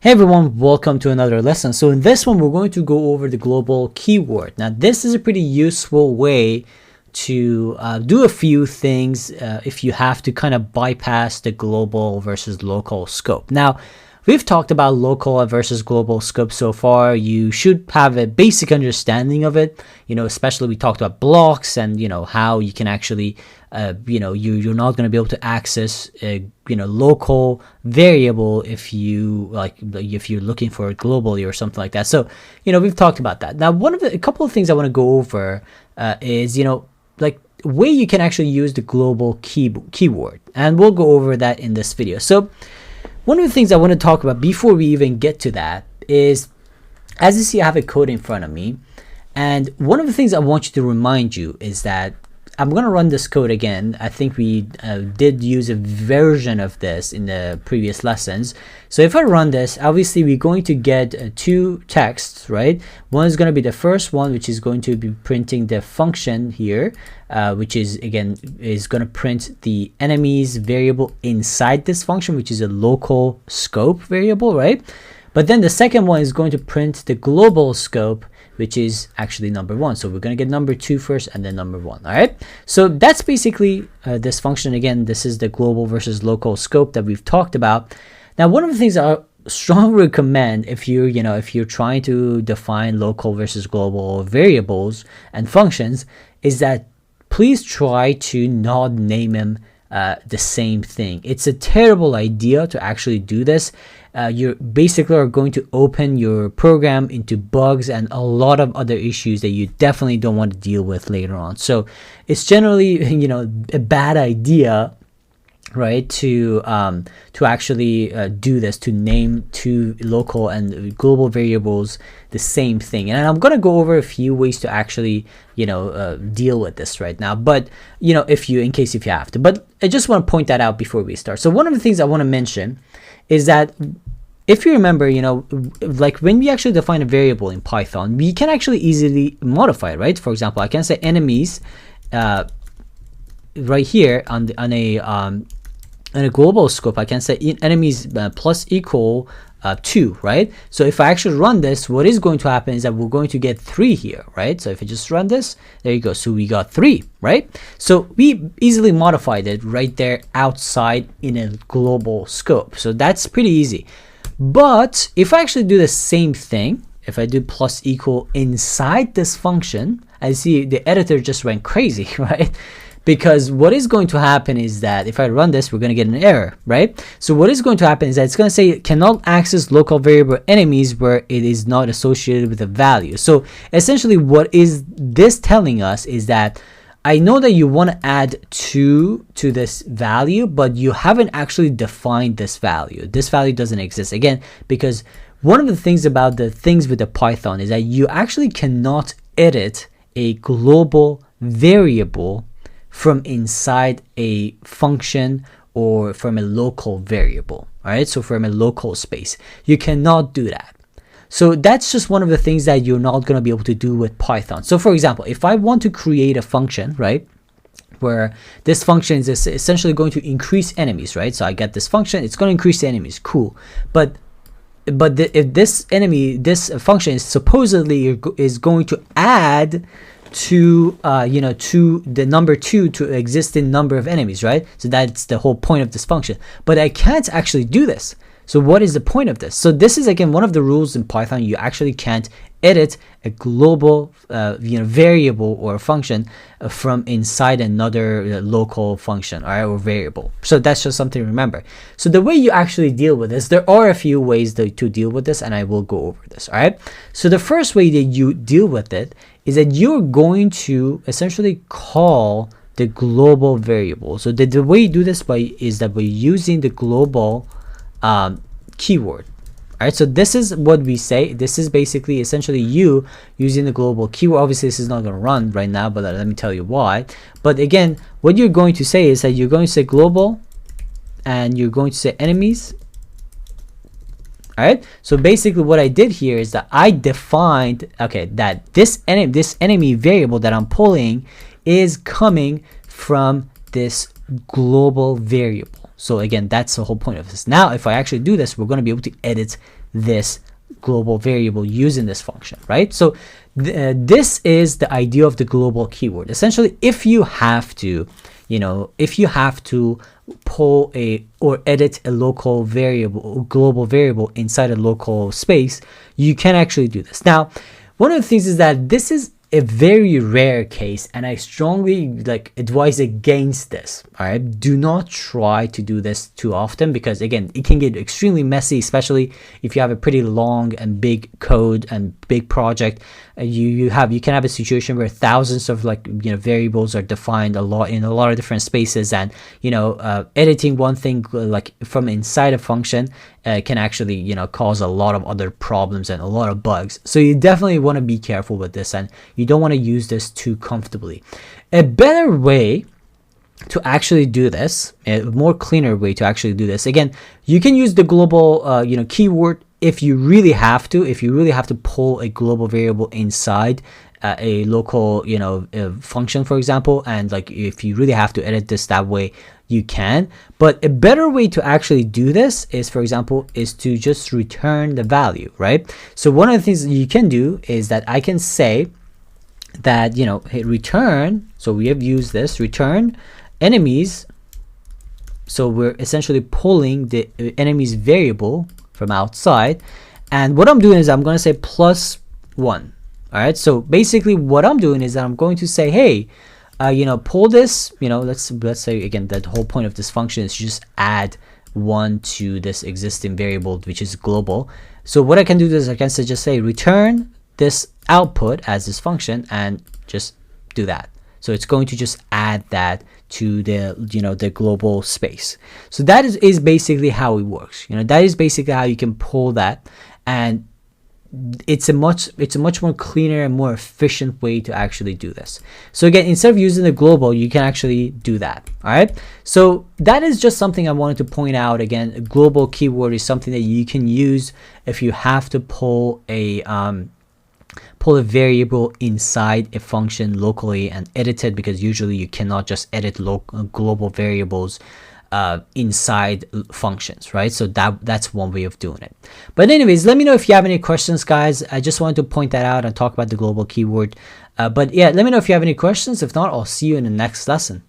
Hey everyone, welcome to another lesson. So in this one, we're going to go over the global keyword. Now, this is a pretty useful way to do a few things if you have to kind of bypass the global versus local scope. Now, we've talked about local versus global scope so far. You should have a basic understanding of it. Especially we talked about blocks and, how you can actually, you're not going to be able to access a, local variable if if you're looking for it globally or something like that. So, we've talked about that. Now, a couple of things I want to go over is, way you can actually use the global keyword. And we'll go over that in this video. So, one of the things I want to talk about before we even get to that is, as you see, I have a code in front of me. And one of the things I want you to remind you is that I'm going to run this code again. I think we did use a version of this in the previous lessons. So if I run this, obviously we're going to get two texts, right? One is going to be the first one, which is going to be printing the function here, which is going to print the enemies variable inside this function, which is a local scope variable, right? But then the second one is going to print the global scope, which is actually number one. So we're going to get number 2 first and then number 1. All right. So that's basically this function. Again, this is the global versus local scope that we've talked about. Now, one of the things I strongly recommend if you're trying to define local versus global variables and functions is that please try to not name them the same thing. It's a terrible idea to actually do this. You basically are going to open your program into bugs and a lot of other issues that you definitely don't want to deal with later on. So it's generally, a bad idea, right, to actually do this, to name two local and global variables the same thing. And I'm going to go over a few ways to actually deal with this right now, but in case you have to. But I just want to point that out before we start. So one of the things I want to mention is that if you remember, like when we actually define a variable in Python, we can actually easily modify it, right? For example, I can say enemies right here on a global scope. I can say enemies plus equal 2, right? So if I actually run this, what is going to happen is that we're going to get 3 here, right? So if I just run this, there you go. So we got 3, right? So we easily modified it right there outside in a global scope. So that's pretty easy. But if I actually do the same thing, if I do plus equal inside this function, I see the editor just went crazy, right? Because what is going to happen is that if I run this, we're going to get an error, right? So what is going to happen is that it's going to say it cannot access local variable enemies where it is not associated with a value. So essentially what is this telling us is that I know that you want to add 2 to this value, but you haven't actually defined this value. This value doesn't exist. Again, because one of the things about the things with the Python is that you actually cannot edit a global variable from inside a function or from a local variable. All right, so from a local space, you cannot do that. So that's just one of the things that you're not going to be able to do with Python. So for example, if I want to create a function, right, where this function is essentially going to increase enemies, right? So I get this function, it's going to increase the enemies, cool. But if this function is supposedly is going to add to to the number 2 to existing number of enemies, right? So that's the whole point of this function. But I can't actually do this. So what is the point of this? So this is again one of the rules in Python. You actually can't edit a global variable or function from inside another local function, all right, or variable. So that's just something to remember. So the way you actually deal with this, there are a few ways to deal with this, and I will go over this, all right? So the first way that you deal with it is that you're going to essentially call the global variable. So the way you do this is that by using the global keyword. All right, so this is what we say. This is basically essentially you using the global keyword. Obviously this is not going to run right now, but let me tell you why. But again, what you're going to say is that you're going to say global and you're going to say enemies. All right, so basically what I did here is that I defined, okay, that this enemy variable that I'm pulling is coming from this global variable. So again, that's the whole point of this. Now, if I actually do this, we're going to be able to edit this global variable using this function, right? So this is the idea of the global keyword. Essentially, if you have to, if you have to pull or edit a local variable, global variable inside a local space, you can actually do this. Now, one of the things is that this is a very rare case, and I strongly advise against this. All right, do not try to do this too often, because again, it can get extremely messy, especially if you have a pretty long and big code and big project. You can have a situation where thousands of variables are defined in a lot of different spaces, and editing one thing from inside a function can actually cause a lot of other problems and a lot of bugs. So you definitely want to be careful with this, and you don't want to use this too comfortably. A better way to actually do this, a more cleaner way to actually do this, again, you can use the global keyword if you really have to pull a global variable inside a local function, for example, and if you really have to edit this that way, you can. But a better way to actually do this is, for example, is to just return the value, right? So one of the things that you can do is that I can say that hey, return, so we have used this, return enemies. So we're essentially pulling the enemies variable from outside, and what I'm doing is I'm going to say +1. All right, so basically what I'm doing is that I'm going to say, hey, pull this, let's say again that the whole point of this function is just add 1 to this existing variable, which is global. So what I can do is I can just say return this output as this function, and just do that. So it's going to just add that to the the global space. So that is basically how it works. That is basically how you can pull that, and it's a much more cleaner and more efficient way to actually do this. So again, instead of using the global, you can actually do that. All right, so that is just something I wanted to point out. Again, a global keyword is something that you can use if you have to pull a variable inside a function locally and edit it, because usually you cannot just edit global variables inside functions, right? So that's one way of doing it. But anyways, let me know if you have any questions, guys. I just wanted to point that out and talk about the global keyword. But yeah, let me know if you have any questions. If not, I'll see you in the next lesson.